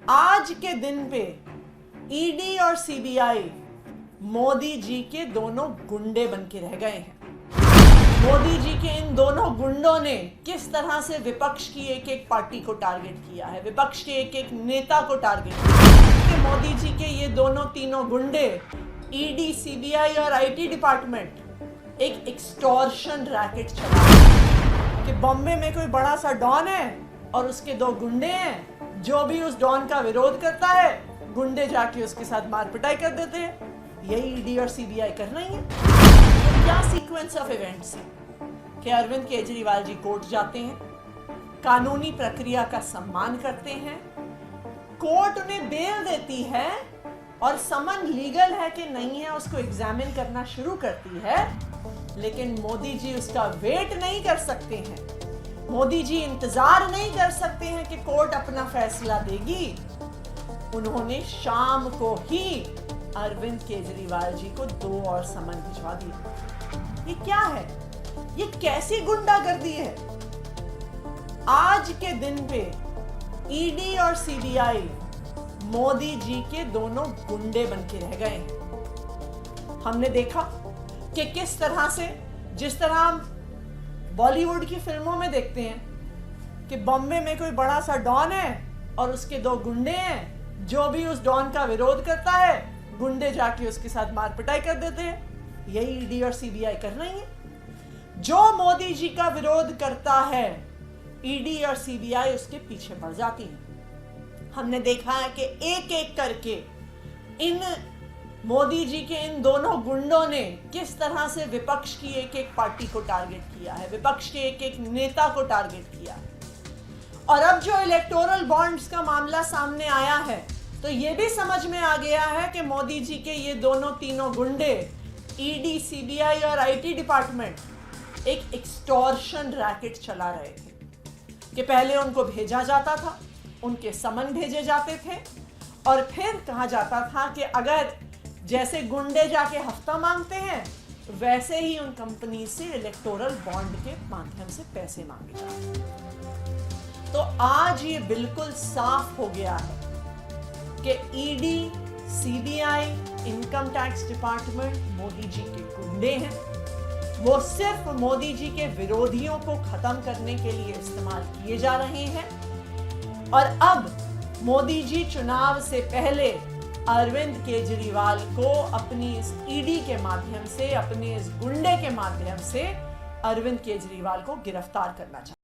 आज के दिन पे ईडी और सीबीआई मोदी जी के दोनों गुंडे बन के रह गए हैं। मोदी जी के इन दोनों गुंडों ने किस तरह से विपक्ष की एक एक पार्टी को टारगेट किया है, विपक्ष के एक एक नेता को टारगेट किया है। कि मोदी जी के ये दोनों तीनों गुंडे ईडी, सीबीआई और आईटी डिपार्टमेंट एक एक्सटॉर्शन रैकेट चला रहे कि बॉम्बे में कोई बड़ा सा डॉन है और उसके दो गुंडे हैं। जो भी उस डॉन का विरोध करता है, गुंडे जाके उसके साथ मार पिटाई कर देते हैं। यही ईडी और सीबीआई कर रही है। तो क्या सीक्वेंस ऑफ इवेंट्स है कि अरविंद केजरीवाल जी कोर्ट जाते हैं, कानूनी प्रक्रिया का सम्मान करते हैं, कोर्ट उन्हें बेल देती है और समन लीगल है कि नहीं है उसको एग्जामिन करना शुरू करती है। लेकिन मोदी जी उसका वेट नहीं कर सकते हैं, मोदी जी इंतजार नहीं कर सकते हैं कि कोर्ट अपना फैसला देगी। उन्होंने शाम को ही अरविंद केजरीवाल जी को 2 और समन भिजवा दिए। ये क्या है? ये कैसी गुंडागर्दी है? आज के दिन पे ईडी और सीबीआई मोदी जी के दोनों गुंडे बन के रह गए हैं। हमने देखा कि किस तरह से, जिस तरह हम बॉलीवुड की फिल्मों में देखते हैं कि बॉम्बे में कोई बड़ा सा डॉन है और उसके दो गुंडे हैं। जो भी उस डॉन का विरोध करता है, गुंडे जाके उसके साथ मार पिटाई कर देते हैं। यही ईडी और सीबीआई कर रही है। जो मोदी जी का विरोध करता है, ईडी और सीबीआई उसके पीछे पड़ जाती है। हमने देखा है कि एक एक करके इन मोदी जी के इन दोनों गुंडों ने किस तरह से विपक्ष की एक एक पार्टी को टारगेट किया है, विपक्ष के एक एक नेता को टारगेट किया है। और अब जो इलेक्टोरल बॉन्ड्स का मामला सामने आया है, तो ये भी समझ में आ गया है कि मोदी जी के ये दोनों तीनों गुंडे ईडी, सीबीआई और आईटी डिपार्टमेंट एक एक्सटॉर्शन रैकेट चला रहे थे कि पहले उनको भेजा जाता था, उनके समन भेजे जाते थे और फिर कहा जाता था कि अगर जैसे गुंडे जाके हफ्ता मांगते हैं, वैसे ही उन कंपनी से इलेक्टोरल बॉन्ड के माध्यम से पैसे मांगे जाते हैं। तो आज ये बिल्कुल साफ हो गया है कि ED, CBI, income tax department Modi ji के गुंडे हैं। वो सिर्फ मोदी जी के विरोधियों को खत्म करने के लिए इस्तेमाल किए जा रहे हैं। और अब मोदी जी चुनाव से पहले अरविंद केजरीवाल को अपनी इस ईडी के माध्यम से, अपने इस गुंडे के माध्यम से अरविंद केजरीवाल को गिरफ्तार करना चाहिए।